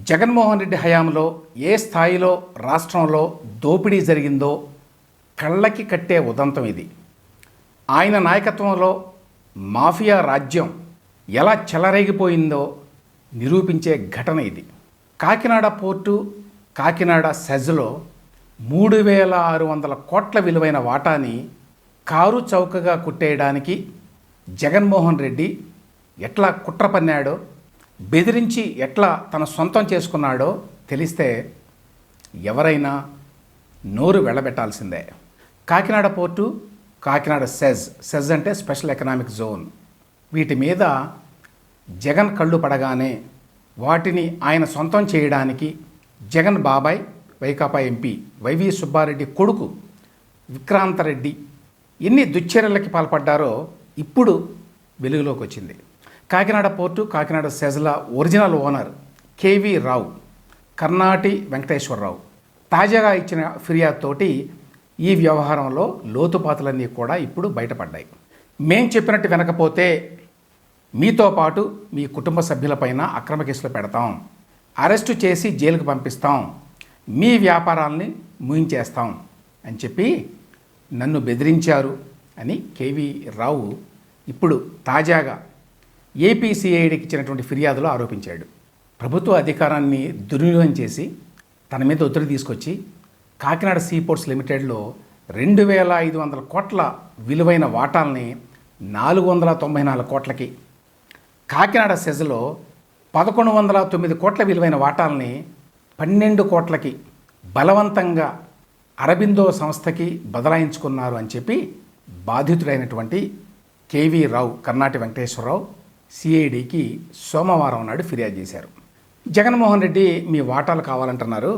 జగన్మోహన్ రెడ్డి హయాంలో ఏ స్థాయిలో రాష్ట్రంలో దోపిడీ జరిగిందో కళ్ళకి కట్టే ఉదంతం ఇది. ఆయన నాయకత్వంలో మాఫియా రాజ్యం ఎలా చెలరేగిపోయిందో నిరూపించే ఘటన ఇది. కాకినాడ పోర్టు, కాకినాడ సెజ్లో 3,600 కోట్ల విలువైన వాటాని కారు చౌకగా కుట్టేయడానికి జగన్మోహన్ రెడ్డి ఎట్లా కుట్ర పన్నాడో, బెదిరించి ఎట్లా తన సొంతం చేసుకున్నాడో తెలిస్తే ఎవరైనా నోరు వెళ్ళబెట్టాల్సిందే. కాకినాడ పోర్టు, కాకినాడ సెజ్ అంటే స్పెషల్ ఎకనామిక్ జోన్, వీటి మీద జగన్ కళ్ళు పడగానే వాటిని ఆయన సొంతం చేయడానికి జగన్ బాబాయ్ వైకాపా ఎంపీ వైవి సుబ్బారెడ్డి కొడుకు విక్రాంతరెడ్డి ఎన్ని దుశ్చర్యలకి పాల్పడ్డారో ఇప్పుడు వెలుగులోకి వచ్చింది. కాకినాడ పోర్టు, కాకినాడ సెజ్ల ఒరిజినల్ ఓనర్ కేవీ రావు, కర్ణాటి వెంకటేశ్వరరావు తాజాగా ఇచ్చిన ఫిర్యాదుతోటి ఈ వ్యవహారంలో లోతుపాతులన్నీ కూడా ఇప్పుడు బయటపడ్డాయి. మేం చెప్పినట్టు వినకపోతే మీతో పాటు మీ కుటుంబ సభ్యులపైన అక్రమ కేసులు పెడతాం, అరెస్టు చేసి జైలుకు పంపిస్తాం, మీ వ్యాపారాలని ముయించేస్తాం అని చెప్పి నన్ను బెదిరించారు అని కేవీ రావు ఇప్పుడు తాజాగా ఏపీసీఐడికి ఇచ్చినటువంటి ఫిర్యాదులో ఆరోపించాడు. ప్రభుత్వ అధికారాన్ని దుర్వినియోగం చేసి తన మీద ఒత్తిడి తీసుకొచ్చి కాకినాడ సీపోర్ట్స్ లిమిటెడ్లో 2,500 కోట్ల విలువైన వాటాల్ని 494 కోట్లకి, కాకినాడ సెజ్లో 1,109 కోట్ల విలువైన వాటాల్ని 12 కోట్లకి బలవంతంగా అరబిందో సంస్థకి బదలాయించుకున్నారు అని చెప్పి బాధితుడైనటువంటి కేవీ రావు, కర్ణాటి వెంకటేశ్వరరావు సిఐడికి సోమవారం నాడు ఫిర్యాదు చేశారు. జగన్మోహన్ రెడ్డి మీ వాటాలు కావాలంటున్నారు,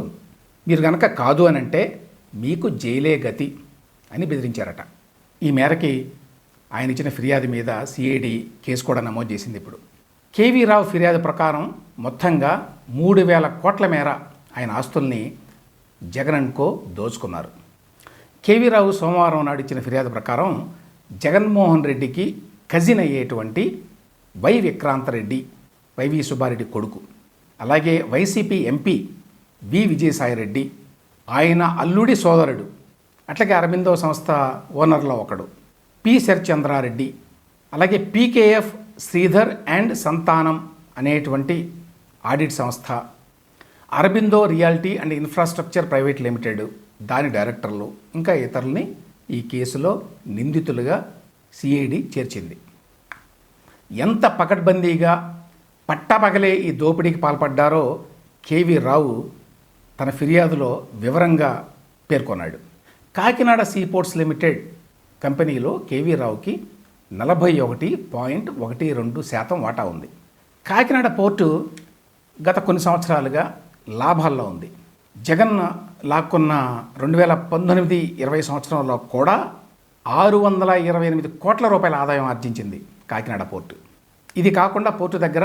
మీరు కనుక కాదు అని అంటే మీకు జైలే గతి అని బెదిరించారట. ఈ మేరకి ఆయన ఇచ్చిన ఫిర్యాదు మీద సిఐడి కేసు కూడా నమోదు చేసింది. ఇప్పుడు కేవీ రావు ఫిర్యాదు ప్రకారం మొత్తంగా 3,000 కోట్ల మేర ఆయన ఆస్తుల్ని జగన్ అండ్ కో దోచుకున్నారు. కేవీ రావు సోమవారం నాడు ఇచ్చిన ఫిర్యాదు ప్రకారం జగన్మోహన్ రెడ్డికి కజిన్ అయ్యేటువంటి వై విక్రాంతరెడ్డి, వైవి సుబ్బారెడ్డి కొడుకు, అలాగే వైసీపీ ఎంపీ వి విజయసాయిరెడ్డి, ఆయన అల్లుడి సోదరుడు, అట్లాగే అరబిందో సంస్థ ఓనర్లో ఒకడు పి శరచంద్రారెడ్డి, అలాగే పీకేఎఫ్ శ్రీధర్ అండ్ సంతానం అనేటువంటి ఆడిట్ సంస్థ, Aurobindo reality and infrastructure private limited దాని డైరెక్టర్లు, ఇంకా ఇతరుల్ని ఈ కేసులో నిందితులుగా సిఐడి చేర్చింది. ఎంత పకడ్బందీగా పట్టపగలే ఈ దోపిడీకి పాల్పడ్డారో కేవీ రావు తన ఫిర్యాదులో వివరంగా పేర్కొన్నాడు. కాకినాడ సీపోర్ట్స్ లిమిటెడ్ కంపెనీలో కేవీ రావుకి 41.12% వాటా ఉంది. కాకినాడ పోర్టు గత కొన్ని సంవత్సరాలుగా లాభాల్లో ఉంది. జగన్ లాక్కున్న 2019-20 సంవత్సరంలో కూడా 628 కోట్ల రూపాయల ఆదాయం ఆర్జించింది కాకినాడ పోర్టు. ఇది కాకుండా పోర్టు దగ్గర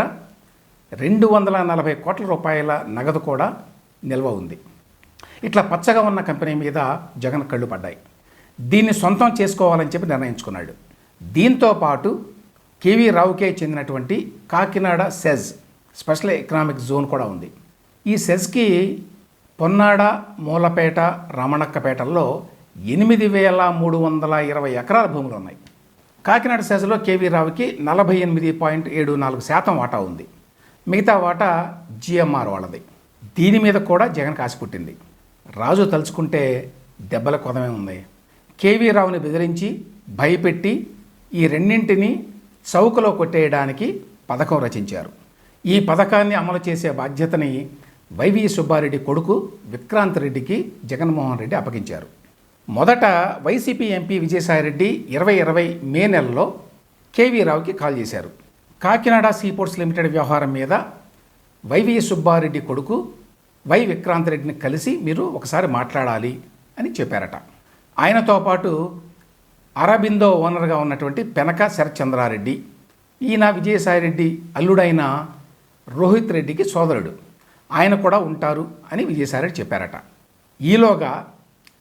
240 కోట్ల రూపాయల నగదు కూడా నిల్వ ఉంది. ఇట్లా పచ్చగా ఉన్న కంపెనీ మీద జగన్ కళ్ళు పడ్డాయి. దీన్ని సొంతం చేసుకోవాలని చెప్పి నిర్ణయించుకున్నాడు. దీంతో పాటు కేవీ రావుకే చెందినటువంటి Kakinada SEZ special economic zone కూడా ఉంది. ఈ సెజ్కి పొన్నాడ, మూలపేట, రమణక్కపేటల్లో 8,320 ఎకరాల భూములు ఉన్నాయి. కాకినాడ సెజ్లో కేవీ రావుకి 48.74% వాటా ఉంది. మిగతా వాటా జిఎంఆర్ వాళ్ళది. దీని మీద కూడా జగన్ కాసి పుట్టింది. రాజు తలుచుకుంటే దెబ్బల కొదమే ఉంది. కేవీ రావుని బెదిరించి భయపెట్టి ఈ రెండింటిని చౌకలో కొట్టేయడానికి పథకం రచించారు. ఈ పథకాన్ని అమలు చేసే బాధ్యతని వైవి సుబ్బారెడ్డి కొడుకు విక్రాంత్ రెడ్డికి జగన్మోహన్ రెడ్డి అప్పగించారు. మొదట వైసీపీ ఎంపీ విజయసాయిరెడ్డి 2020 మే నెలలో కేవీ రావుకి కాల్ చేశారు. కాకినాడ సీపోర్ట్స్ లిమిటెడ్ వ్యవహారం మీద వైవి సుబ్బారెడ్డి కొడుకు వై విక్రాంత్ రెడ్డిని కలిసి మీరు ఒకసారి మాట్లాడాలి అని చెప్పారట. ఆయనతో పాటు అరబిందో ఓనర్గా ఉన్నటువంటి పెనక శరచంద్రారెడ్డి, ఈయన విజయసాయిరెడ్డి అల్లుడైన రోహిత్ రెడ్డికి సోదరుడు, ఆయన కూడా ఉంటారు అని విజయసాయిరెడ్డి చెప్పారట. ఈలోగా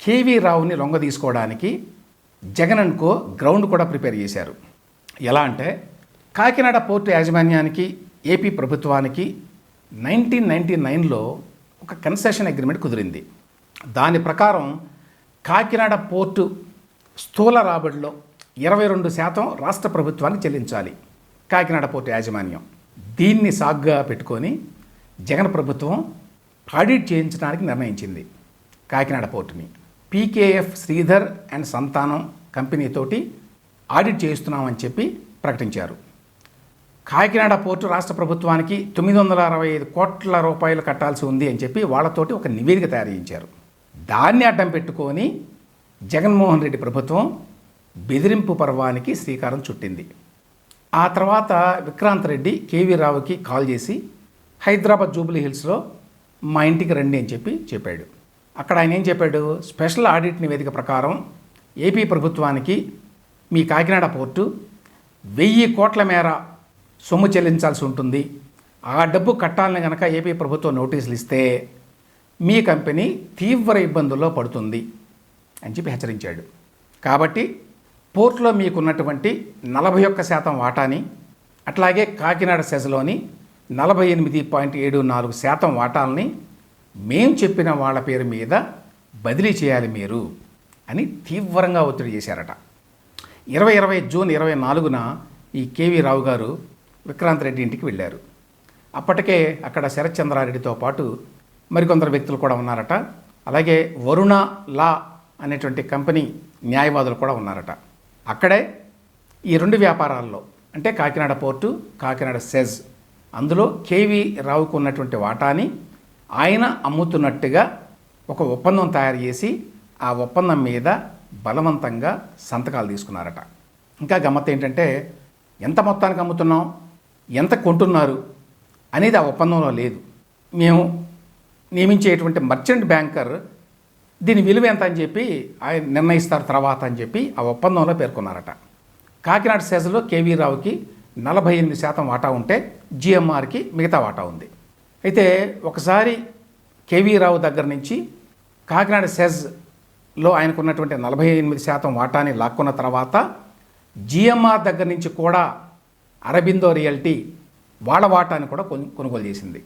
కేవీ రావుని లొంగ తీసుకోవడానికి జగన్ అండ్ కో గ్రౌండ్ కూడా ప్రిపేర్ చేశారు. ఎలా అంటే కాకినాడ పోర్టు యాజమాన్యానికి, ఏపీ ప్రభుత్వానికి 1999లో ఒక కన్సెషన్ అగ్రిమెంట్ కుదిరింది. దాని ప్రకారం కాకినాడ పోర్టు స్థూల రాబడిలో 22% రాష్ట్ర ప్రభుత్వానికి చెల్లించాలి కాకినాడ పోర్టు యాజమాన్యం. దీన్ని సాగ్గా పెట్టుకొని జగన్ ప్రభుత్వం ఆడిట్ చేయించడానికి నిర్ణయించింది కాకినాడ పోర్టుని. పీకేఎఫ్ శ్రీధర్ అండ్ సంతానం కంపెనీతోటి ఆడిట్ చేయిస్తున్నామని చెప్పి ప్రకటించారు. కాకినాడ పోర్టు రాష్ట్ర ప్రభుత్వానికి 965 కోట్ల రూపాయలు కట్టాల్సి ఉంది అని చెప్పి వాళ్ళతోటి ఒక నివేదిక తయారు చేయించారు. దాన్ని అడ్డం పెట్టుకొని జగన్మోహన్ రెడ్డి ప్రభుత్వం బెదిరింపు పర్వానికి శ్రీకారం చుట్టింది. ఆ తర్వాత విక్రాంత్ రెడ్డి కేవీ రావుకి కాల్ చేసి హైదరాబాద్ జూబ్లీ హిల్స్లో మా ఇంటికి రండి అని చెప్పాడు. అక్కడ ఆయన ఏం చెప్పాడు, స్పెషల్ ఆడిట్ నివేదిక ప్రకారం ఏపీ ప్రభుత్వానికి మీ కాకినాడ పోర్టు 1000 కోట్ల మేర సొమ్ము చెల్లించాల్సి ఉంటుంది. ఆ డబ్బు కట్టాలని కనుక ఏపీ ప్రభుత్వం నోటీసులు ఇస్తే మీ కంపెనీ తీవ్ర ఇబ్బందుల్లో పడుతుంది అని చెప్పి హెచ్చరించాడు. కాబట్టి పోర్టులో మీకున్నటువంటి 41% వాటాని, అట్లాగే కాకినాడ సెజ్లోని 48.74% వాటాలని మేం చెప్పిన వాళ్ళ పేరు మీద బదిలీ చేయాలి మీరు అని తీవ్రంగా ఒత్తిడి చేశారట. 2020 జూన్ 24న ఈ కేవీ రావు గారు విక్రాంత్ రెడ్డి ఇంటికి వెళ్ళారు. అప్పటికే అక్కడ శరత్ చంద్రారెడ్డితో పాటు మరికొందరు వ్యక్తులు కూడా ఉన్నారట. అలాగే వరుణ లా అనేటువంటి కంపెనీ న్యాయవాదులు కూడా ఉన్నారట. అక్కడే ఈ 2 వ్యాపారాల్లో అంటే కాకినాడ పోర్టు, కాకినాడ సెజ్, అందులో కేవీ రావుకు ఉన్నటువంటి వాటాని ఆయన అమ్ముతున్నట్టుగా ఒక ఒప్పందం తయారు చేసి ఆ ఒప్పందం మీద బలవంతంగా సంతకాలు తీసుకున్నారట. ఇంకా గమ్మత్తు ఏంటంటే ఎంత మొత్తానికి అమ్ముతున్నాం, ఎంత కొంటున్నారు అనేది ఆ ఒప్పందంలో లేదు. మేము నియమించేటువంటి మర్చెంట్ బ్యాంకర్ దీని విలువ ఎంత అని చెప్పి ఆయన నిర్ణయిస్తారు తర్వాత అని చెప్పి ఆ ఒప్పందంలో పేర్కొన్నారట. కాకినాడ సెజ్లో కేవీ రావుకి 48% వాటా ఉంటే జిఎంఆర్కి మిగతా వాటా ఉంది. అయితే ఒకసారి కేవీ రావు దగ్గర నుంచి కాకినాడ సెజ్లో ఆయనకున్నటువంటి 48% వాటాని లాక్కున్న తర్వాత జిఎంఆర్ దగ్గర నుంచి కూడా అరబిందో రియల్టీ వాళ్ళ వాటాని కూడా కొనుగోలు చేసింది.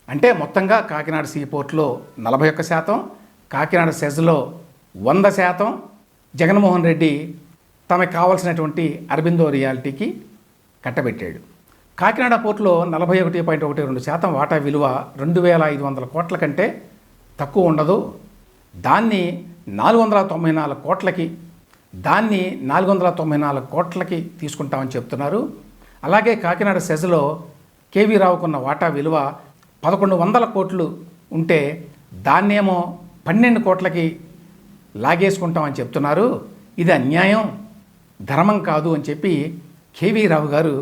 అంటే మొత్తంగా కాకినాడ సీపోర్ట్లో 41%, కాకినాడ సెజ్లో 100% జగన్మోహన్ రెడ్డి తమకు కావాల్సినటువంటి అరబిందో రియాలిటీకి కట్టబెట్టాడు. కాకినాడ పోర్టులో 41.12% వాటా విలువ 2500 కోట్ల కంటే తక్కువ ఉండదు. దాన్ని 494 కోట్లకి దాన్ని 494 కోట్లకి తీసుకుంటామని చెప్తున్నారు. అలాగే కాకినాడ సెజ్లో కేవీ రావుకున్న వాటా విలువ 1100 కోట్లు ఉంటే దాన్నేమో 12 కోట్లకి లాగేసుకుంటామని చెప్తున్నారు. ఇది అన్యాయం, ధర్మం కాదు అని చెప్పి కేవీ రావు గారు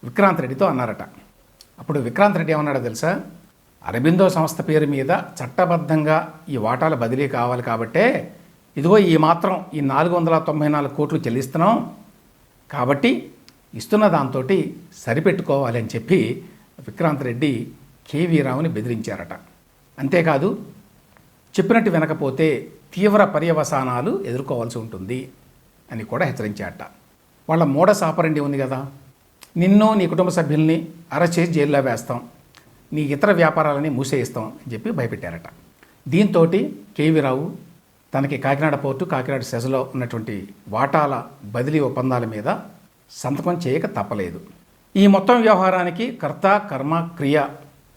విక్రాంత్ రెడ్డితో అన్నారట. అప్పుడు విక్రాంత్ రెడ్డి ఏమన్నాడో తెలుసా, అరబిందో సంస్థ పేరు మీద చట్టబద్ధంగా ఈ వాటాల బదిలీ కావాలి కాబట్టే ఇదిగో ఈ మాత్రం ఈ 494 కోట్లు చెల్లిస్తున్నాం కాబట్టి ఇస్తున్న దాంతో సరిపెట్టుకోవాలి అని చెప్పి విక్రాంత్ రెడ్డి కేవీ రావుని బెదిరించారట. అంతేకాదు చెప్పినట్టు వినకపోతే తీవ్ర పర్యవసానాలు ఎదుర్కోవాల్సి ఉంటుంది అని కూడా హెచ్చరించారట. వాళ్ళ మోడస్ ఆపరెండి ఉంది కదా, నిన్ను నీ కుటుంబ సభ్యుల్ని అరెస్ట్ చేసి జైల్లో వేస్తాం, నీ ఇతర వ్యాపారాలని మూసేయిస్తాం అని చెప్పి భయపెట్టారట. దీంతో కేవీ రావు తనకి కాకినాడ పోర్టు, కాకినాడ సెజ్లో ఉన్నటువంటి వాటాల బదిలీ ఒప్పందాల మీద సంతకం చేయక తప్పలేదు. ఈ మొత్తం వ్యవహారానికి కర్త, కర్మ, క్రియ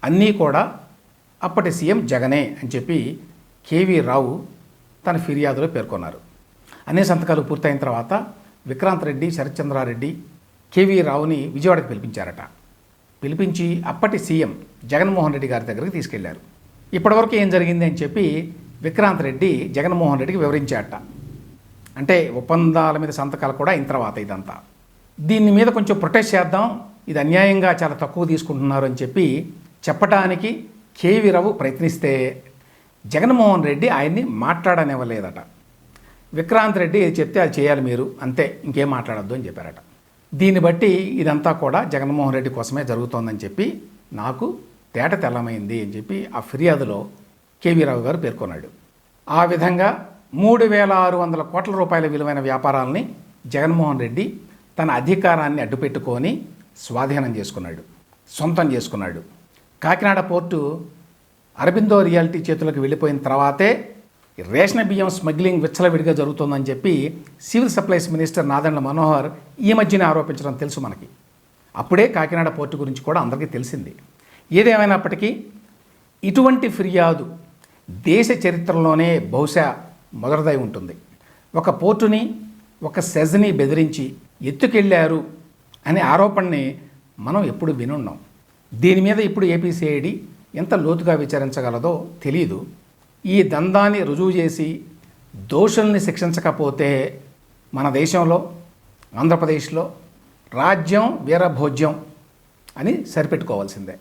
అన్నీ కూడా అప్పటి సీఎం జగనే అని చెప్పి కేవీ రావు తన ఫిర్యాదులో పేర్కొన్నారు. అన్ని సంతకాలు పూర్తయిన తర్వాత విక్రాంత్ రెడ్డి, శరత్చంద్రారెడ్డి కేవీ రావుని విజయవాడకు పిలిపించారట. పిలిపించి అప్పటి సీఎం జగన్మోహన్ రెడ్డి గారి దగ్గరికి తీసుకెళ్లారు. ఇప్పటివరకు ఏం జరిగింది అని చెప్పి విక్రాంత్ రెడ్డి జగన్మోహన్ రెడ్డికి వివరించారట. అంటే ఒప్పందాల మీద సంతకాలు కూడా అయిన తర్వాత ఇదంతా దీని మీద కొంచెం ప్రొటెస్ట్ చేద్దాం, ఇది అన్యాయంగా చాలా తక్కువ తీసుకుంటున్నారు అని చెప్పి చెప్పడానికి కేవీ రావు ప్రయత్నిస్తే జగన్మోహన్ రెడ్డి ఆయన్ని మాట్లాడనివ్వలేదట. విక్రాంత్ రెడ్డి ఏది చెప్తే అది చేయాలి మీరు, అంతే, ఇంకేం మాట్లాడొద్దు అని చెప్పారట. దీన్ని బట్టి ఇదంతా కూడా జగన్మోహన్ రెడ్డి కోసమే జరుగుతోందని చెప్పి నాకు తేట తెల్లమైంది అని చెప్పి ఆ ఫిర్యాదులో కేవీ రావు గారు పేర్కొన్నాడు. ఆ విధంగా 3600 కోట్ల రూపాయల విలువైన వ్యాపారాలని జగన్మోహన్ రెడ్డి తన అధికారాన్ని అడ్డుపెట్టుకొని స్వాధీనం చేసుకున్నాడు, సొంతం చేసుకున్నాడు. కాకినాడ పోర్టు అరబిందో రియాలిటీ చేతులకు వెళ్ళిపోయిన తర్వాతే రేషన్ బియ్యం స్మగ్లింగ్ విచ్చలవిడిగా జరుగుతుందని చెప్పి civil supplies minister Nadendla Manohar ఈ మధ్యనే ఆరోపించడం తెలుసు మనకి. అప్పుడే కాకినాడ పోర్టు గురించి కూడా అందరికీ తెలిసింది. ఏదేమైనప్పటికీ ఇటువంటి ఫిర్యాదు దేశ చరిత్రలోనే బహుశా మొదటిదై ఉంటుంది. ఒక పోర్టుని, ఒక సెజ్ని బెదిరించి ఎత్తుకెళ్ళారు అనే ఆరోపణని మనం ఎప్పుడు వినున్నాం. దీని మీద ఇప్పుడు ఏపీసీఐడి ఎంత లోతుగా విచారించగలదో తెలియదు. ఈ దందాన్ని రుజువు చేసి దోషుల్ని శిక్షించకపోతే మన దేశంలో, ఆంధ్రప్రదేశ్లో రాజ్యం వీరభోజ్యం అని సరిపెట్టుకోవాల్సిందే.